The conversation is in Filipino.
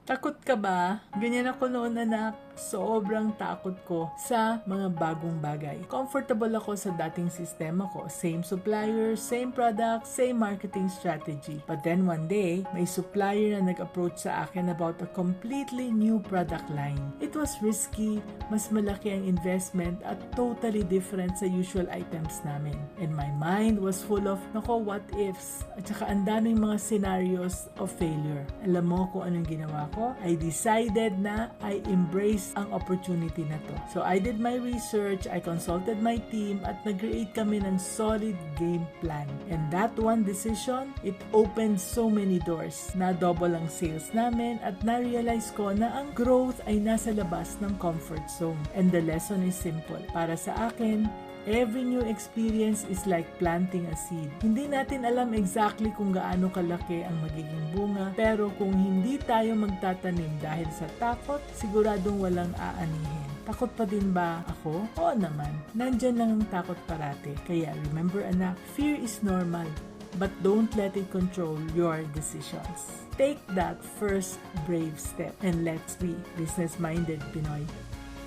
Takot ka ba? Ganyan ako noon, anak. Sobrang takot ko sa mga bagong bagay. Comfortable ako sa dating sistema ko. Same supplier, same product, same marketing strategy. But then one day, may supplier na nag-approach sa akin about a completely new product line. It was risky, mas malaki ang investment at totally different sa usual items namin. And my mind was full of, nako, what ifs? At saka ang daming mga scenarios of failure. Alam mo kung anong ginawa ko? I decided na I embrace ang opportunity na to. So I did my research, I consulted my team at nag-create kami ng solid game plan. And that one decision, it opened so many doors. Na-double ang sales namin at na-realize ko na ang growth ay nasa labas ng comfort zone. And the lesson is simple. Para sa akin, every new experience is like planting a seed. Hindi natin alam exactly kung gaano kalaki ang magiging bunga, pero kung hindi tayo magtatanim dahil sa takot, siguradong walang aanihin. Takot pa din ba ako? Oo naman. Nandyan lang ang takot parati. Kaya remember anak, fear is normal, but don't let it control your decisions. Take that first brave step and let's be business-minded, Pinoy.